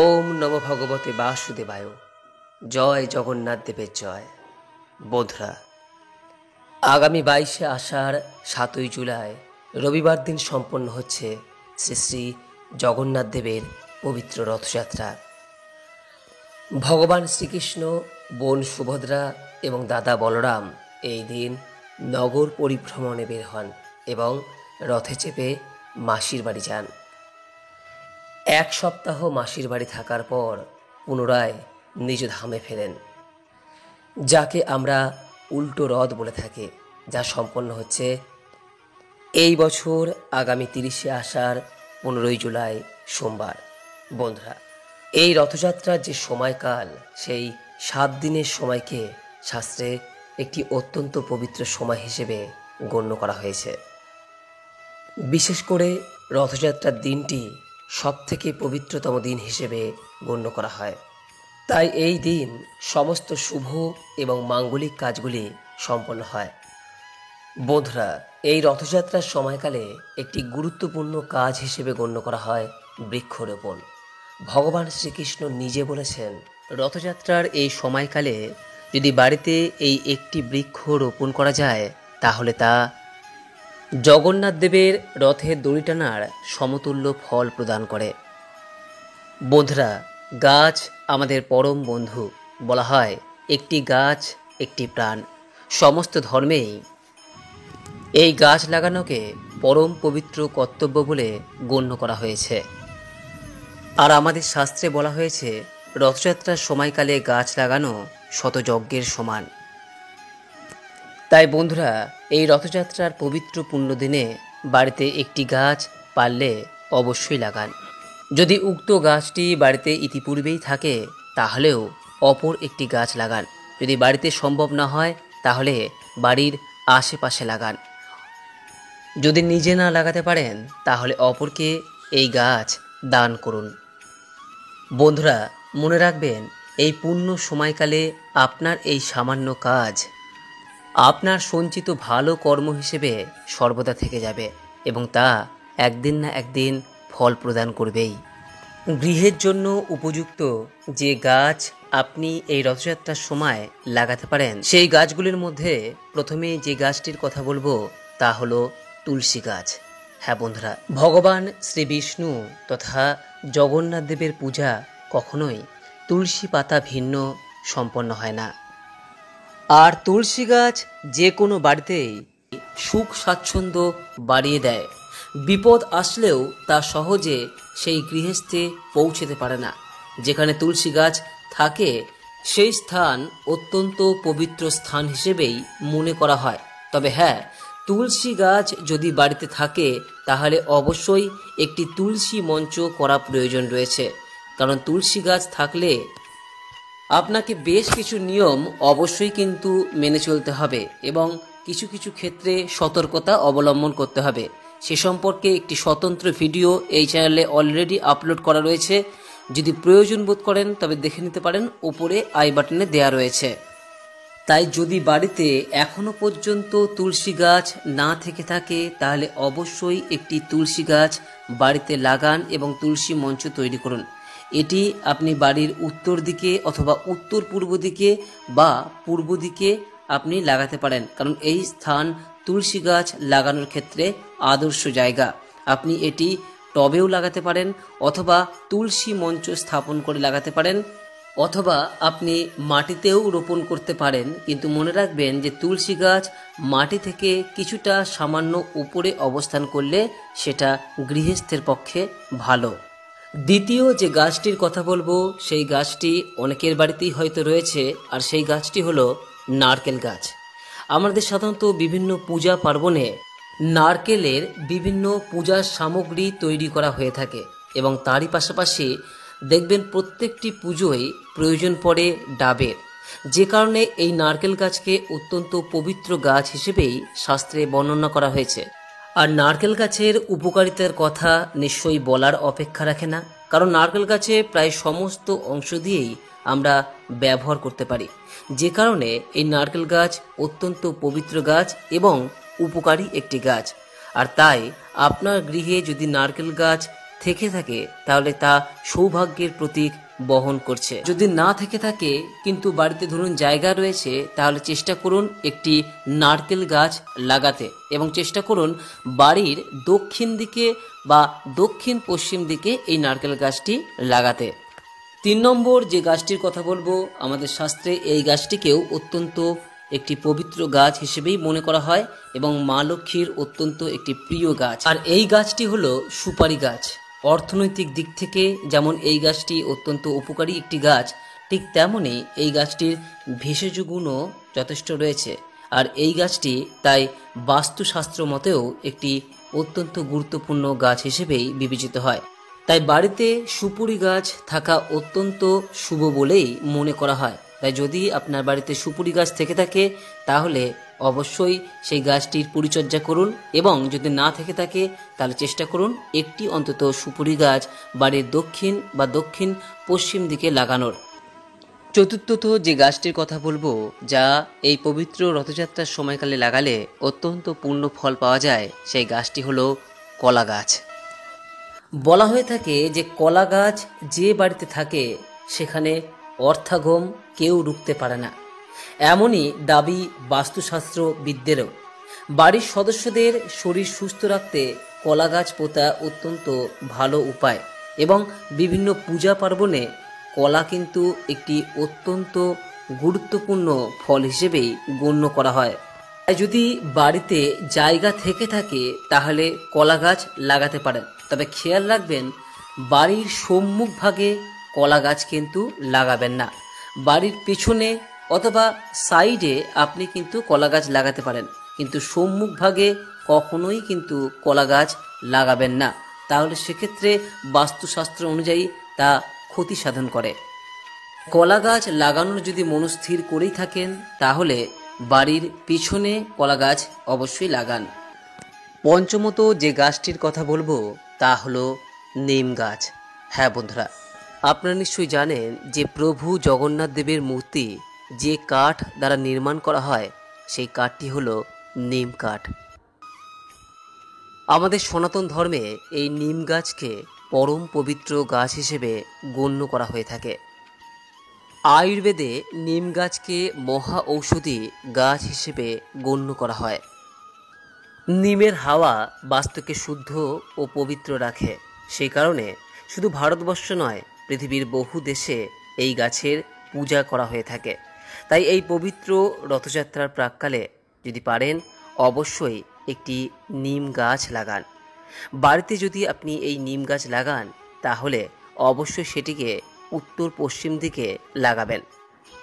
ওম নমো ভগবতে বাসুদেবায়। জয় জগন্নাথ দেবের জয়। বন্ধুরা, আগামী 22শে আষাঢ় 7ই জুলাই রবিবার দিন সম্পন্ন হচ্ছে শ্রী শ্রী জগন্নাথ দেবের পবিত্র রথযাত্রা। ভগবান শ্রীকৃষ্ণ, বোন সুভদ্রা এবং দাদা বলরাম এই দিন নগর পরিভ্রমণে বের হন এবং রথে চেপে মাসির বাড়ি যান। এক সপ্তাহ মাসির বাড়ি থাকার পর পুনরায় নিজ ধামে ফেরেন, যাকে আমরা উল্টো রথ বলে থাকি, যা সম্পন্ন হচ্ছে এই বছর আগামী 30শে আষাঢ় 15ই জুলাই সোমবার। বন্ধুরা, এই রথযাত্রার যে সময়কাল, সেই 7 দিনের সময়কে শাস্ত্রে একটি অত্যন্ত পবিত্র সময় হিসেবে গণ্য করা হয়েছে। বিশেষ করে রথযাত্রার দিনটি সবথেকে পবিত্রতম দিন হিসেবে গণ্য করা হয়। তাই এই দিন সমস্ত শুভ এবং মাঙ্গলিক কাজগুলি সম্পন্ন হয়। বন্ধুরা, এই রথযাত্রার সময়কালে একটি গুরুত্বপূর্ণ কাজ হিসেবে গণ্য করা হয় বৃক্ষরোপণ। ভগবান শ্রীকৃষ্ণ নিজে বলেছেন, রথযাত্রার এই সময়কালে যদি বাড়িতে এই একটি বৃক্ষ রোপণ করা যায়, তাহলে তা জগন্নাথ দেবের রথের দড়ি টানার সমতুল্য ফল প্রদান করে। বন্ধুরা, গাছ আমাদের পরম বন্ধু। বলা হয়, একটি গাছ একটি প্রাণ। সমস্ত ধর্মেই এই গাছ লাগানোকে পরম পবিত্র কর্তব্য বলে গণ্য করা হয়েছে। আর আমাদের শাস্ত্রে বলা হয়েছে, রথযাত্রার সময়কালে গাছ লাগানো শতযজ্ঞের সমান। তাই বন্ধুরা, এই রথযাত্রার পবিত্র পুণ্যদিনে বাড়িতে একটি গাছ পারলে অবশ্যই লাগান। যদি উক্ত গাছটি বাড়িতে ইতিপূর্বেই থাকে, তাহলেও অপর একটি গাছ লাগান। যদি বাড়িতে সম্ভব না হয়, তাহলে বাড়ির আশেপাশে লাগান। যদি নিজে না লাগাতে পারেন, তাহলে অপরকে এই গাছ দান করুন। বন্ধুরা, মনে রাখবেন, এই পুণ্য সময়কালে আপনার এই সামান্য কাজ আপনার সঞ্চিত ভালো কর্ম হিসেবে সর্বদা থেকে যাবে এবং তা একদিন না একদিন ফল প্রদান করবেই। গৃহের জন্য উপযুক্ত যে গাছ আপনি এই রথযাত্রার সময় লাগাতে পারেন, সেই গাছগুলির মধ্যে প্রথমে যে গাছটির কথা বলবো তা হলো তুলসী গাছ। হ্যাঁ বন্ধুরা, ভগবান শ্রী বিষ্ণু তথা জগন্নাথ দেবের পূজা কখনোই তুলসী পাতা ভিন্ন সম্পন্ন হয় না। আর তুলসী গাছ যে কোনো বাড়িতেই সুখ স্বাচ্ছন্দ্য বাড়িয়ে দেয়। বিপদ আসলেও তা সহজে সেই গৃহস্থে পৌঁছতে পারে না। যেখানে তুলসী গাছ থাকে, সেই স্থান অত্যন্ত পবিত্র স্থান হিসেবেই মনে করা হয়। তবে হ্যাঁ, তুলসী গাছ যদি বাড়িতে থাকে, তাহলে অবশ্যই একটি তুলসী মঞ্চ করা প্রয়োজন রয়েছে। কারণ তুলসী গাছ থাকলে আপনাকে বেশ কিছু নিয়ম অবশ্যই কিন্তু মেনে চলতে হবে এবং কিছু কিছু ক্ষেত্রে সতর্কতা অবলম্বন করতে হবে। সে সম্পর্কে একটি স্বতন্ত্র ভিডিও এই চ্যানেলে অলরেডি আপলোড করা রয়েছে। যদি প্রয়োজন বোধ করেন তবে দেখে নিতে পারেন, উপরে আই বাটনে দেয়া রয়েছে। তাই যদি বাড়িতে এখনো পর্যন্ত তুলসী গাছ না থেকে থাকে, তাহলে অবশ্যই একটি তুলসী গাছ বাড়িতে লাগান এবং তুলসী মঞ্চ তৈরি করুন। এটি আপনি বাড়ির উত্তর দিকে অথবা উত্তর পূর্ব দিকে বা পূর্ব দিকে আপনি লাগাতে পারেন, কারণ এই স্থান তুলসী গাছ লাগানোর ক্ষেত্রে আদর্শ জায়গা। আপনি এটি টবেও লাগাতে পারেন অথবা তুলসী মঞ্চ স্থাপন করে লাগাতে পারেন, অথবা আপনি মাটিতেও রোপণ করতে পারেন। কিন্তু মনে রাখবেন যে তুলসী গাছ মাটি থেকে কিছুটা সামান্য উপরে অবস্থান করলে সেটা গৃহস্থের পক্ষে ভালো। দ্বিতীয় যে গাছটির কথা বলবো, সেই গাছটি অনেকের বাড়িতেই হয়তো রয়েছে, আর সেই গাছটি হলো নারকেল গাছ। আমাদের সাধারণত বিভিন্ন পূজা পার্বণে নারকেলের বিভিন্ন পূজার সামগ্রী তৈরি করা হয়ে থাকে এবং তারই পাশাপাশি দেখবেন প্রত্যেকটি পুজোয় প্রয়োজন পড়ে ডাবের, যে কারণে এই নারকেল গাছকে অত্যন্ত পবিত্র গাছ হিসেবেই শাস্ত্রে বর্ণনা করা হয়েছে। আর নারকেল গাছের উপকারিতার কথা নিশ্চয়ই বলার অপেক্ষা রাখে না, কারণ নারকেল গাছে প্রায় সমস্ত অংশ দিয়েই আমরা ব্যবহার করতে পারি, যে কারণে এই নারকেল গাছ অত্যন্ত পবিত্র গাছ এবং উপকারী একটি গাছ। আর তাই আপনার গৃহে যদি নারকেল গাছ থেকে থাকে তাহলে তা সৌভাগ্যের প্রতীক বহন করছে। যদি না থেকে থাকে কিন্তু বাড়িতে ধরুন জায়গা রয়েছে, তাহলে চেষ্টা করুন একটি নারকেল গাছ লাগাতে এবং চেষ্টা করুন বাড়ির দক্ষিণ দিকে বা দক্ষিণ পশ্চিম দিকে এই নারকেল গাছটি লাগাতে। 3 নম্বর যে গাছটির কথা বলবো, আমাদের শাস্ত্রে এই গাছটিকেও অত্যন্ত একটি পবিত্র গাছ হিসেবেই মনে করা হয় এবং মা লক্ষ্মীর অত্যন্ত একটি প্রিয় গাছ। আর এই গাছটি হলো সুপারি গাছ। অর্থনৈতিক দিক থেকে যেমন এই গাছটি অত্যন্ত উপকারী একটি গাছ, ঠিক তেমনই এই গাছটির ভেষজ গুণও যথেষ্ট রয়েছে। আর এই গাছটি তাই বাস্তুশাস্ত্র মতেও একটি অত্যন্ত গুরুত্বপূর্ণ গাছ হিসেবেই বিবেচিত হয়। তাই বাড়িতে সুপুরি গাছ থাকা অত্যন্ত শুভ বলেই মনে করা হয়। তাই যদি আপনার বাড়িতে সুপুরি গাছ থেকে থাকে তাহলে অবশ্যই সেই গাছটির পরিচর্যা করুন, এবং যদি না থেকে থাকে তাহলে চেষ্টা করুন একটি অন্তত সুপুরি গাছ বাড়ির দক্ষিণ বা দক্ষিণ পশ্চিম দিকে লাগানোর। চতুর্থত যে গাছটির কথা বলবো, যা এই পবিত্র রথযাত্রার সময়কালে লাগালে অত্যন্ত পূর্ণ ফল পাওয়া যায়, সেই গাছটি হলো কলা গাছ। বলা হয়ে থাকে যে কলা গাছ যে বাড়িতে থাকে সেখানে অর্থাগম কেউ রুখতে পারে না। এমনই দাবি বাস্তুশাস্ত্রবিদদেরও। বাড়ির সদস্যদের শরীর সুস্থ রাখতে কলা গাছ পোঁতা অত্যন্ত ভালো উপায়, এবং বিভিন্ন পূজা পার্বণে কলা কিন্তু একটি অত্যন্ত গুরুত্বপূর্ণ ফল হিসেবেই গণ্য করা হয়। তাই যদি বাড়িতে জায়গা থেকে থাকে তাহলে কলা গাছ লাগাতে পারেন, তবে খেয়াল রাখবেন বাড়ির সম্মুখ ভাগে কলা গাছ কিন্তু লাগাবেন না। বাড়ির পেছনে অথবা সাইডে আপনি কিন্তু কলা গাছ লাগাতে পারেন, কিন্তু সম্মুখ ভাগে কখনোই কিন্তু কলা গাছ লাগাবেন না, তাহলে সেক্ষেত্রে বাস্তুশাস্ত্র অনুযায়ী তা ক্ষতি সাধন করে। কলা গাছ লাগানোর যদি মনস্থির করেই থাকেন তাহলে বাড়ির পিছনে কলা গাছ অবশ্যই লাগান। পঞ্চমত যে গাছটির কথা বলবো তা হলো নিম গাছ। হ্যাঁ বন্ধুরা, আপনারা নিশ্চয়ই জানেন যে প্রভু জগন্নাথ দেবের মূর্তি যে কাঠ দ্বারা নির্মাণ করা হয় সেই কাঠটি হলো নিম কাঠ। আমাদের সনাতন ধর্মে এই নিম গাছকে পরম পবিত্র গাছ হিসেবে গণ্য করা হয়ে থাকে। আয়ুর্বেদে নিম গাছকে মহা ঔষধি গাছ হিসেবে গণ্য করা হয়। নিমের হাওয়া বাস্তুকে শুদ্ধ ও পবিত্র রাখে। সেই কারণে শুধু ভারতবর্ষ নয়, পৃথিবীর বহু দেশে এই গাছের পূজা করা হয়ে থাকে। তাই এই পবিত্র রথযাত্রার প্রাক্কালে যদি পারেন অবশ্যই একটি নিম গাছ লাগান। বাড়িতে যদি আপনি এই নিম গাছ লাগান তাহলে অবশ্যই সেটিকে উত্তর পশ্চিম দিকে লাগাবেন,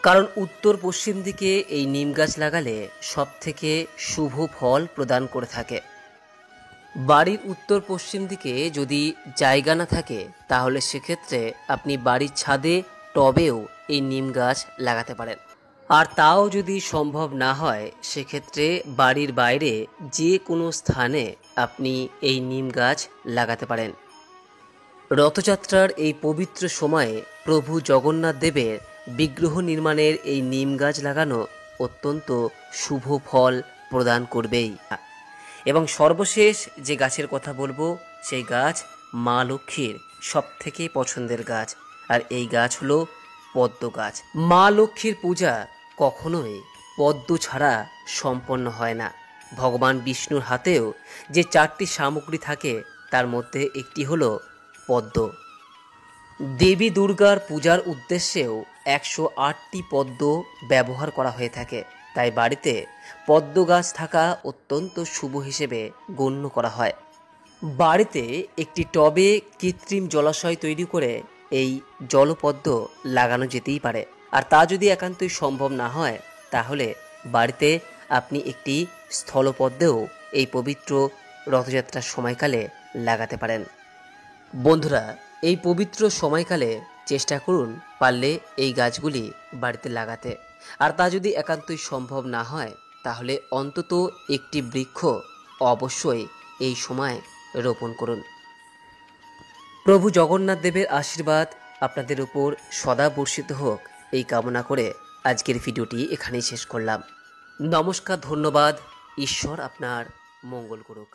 কারণ উত্তর পশ্চিম দিকে এই নিম গাছ লাগালে সবথেকে শুভ ফল প্রদান করে থাকে। বাড়ির উত্তর পশ্চিম দিকে যদি জায়গা না থাকে তাহলে সেক্ষেত্রে আপনি বাড়ির ছাদে টবেও এই নিম গাছ লাগাতে পারেন। আর তাও যদি সম্ভব না হয় সেক্ষেত্রে বাড়ির বাইরে যে কোনো স্থানে আপনি এই নিম গাছ লাগাতে পারেন। রথযাত্রার এই পবিত্র সময়ে প্রভু জগন্নাথ দেবের বিগ্রহ নির্মাণের এই নিম গাছ লাগানো অত্যন্ত শুভ ফল প্রদান করবেই। এবং সর্বশেষ যে গাছের কথা বলবো সেই গাছ মা লক্ষ্মীর সবথেকে পছন্দের গাছ, আর এই গাছ হলো পদ্ম গাছ। মা লক্ষ্মীর পূজা কখনোই পদ্ম ছাড়া সম্পন্ন হয় না। ভগবান বিষ্ণুর হাতেও যে 4টি সামগ্রী থাকে তার মধ্যে একটি হলো পদ্ম। দেবী দুর্গার পূজার উদ্দেশ্যেও 108টি পদ্ম ব্যবহার করা হয়ে থাকে। তাই বাড়িতে পদ্ম গাছ থাকা অত্যন্ত শুভ হিসেবে গণ্য করা হয়। বাড়িতে একটি টবে কৃত্রিম জলাশয় তৈরি করে এই জলপদ্ম লাগানো যেতেই পারে। আর তা যদি একান্তই সম্ভব না হয় তাহলে বাড়িতে আপনি একটি স্থলপদ্মেও এই পবিত্র রথযাত্রার সময়কালে লাগাতে পারেন। বন্ধুরা, এই পবিত্র সময়কালে চেষ্টা করুন পারলে এই গাছগুলি বাড়িতে লাগাতে। আর তা যদি একান্তই সম্ভব না হয় তাহলে অন্তত একটি বৃক্ষ অবশ্যই এই সময় রোপণ করুন। প্রভু জগন্নাথ দেবের আশীর্বাদ আপনাদের উপর সদা বর্ষিত হোক এই কামনা করে আজকের ভিডিওটি এখানেই শেষ করলাম। নমস্কার, ধন্যবাদ। ঈশ্বর আপনার মঙ্গল করুক।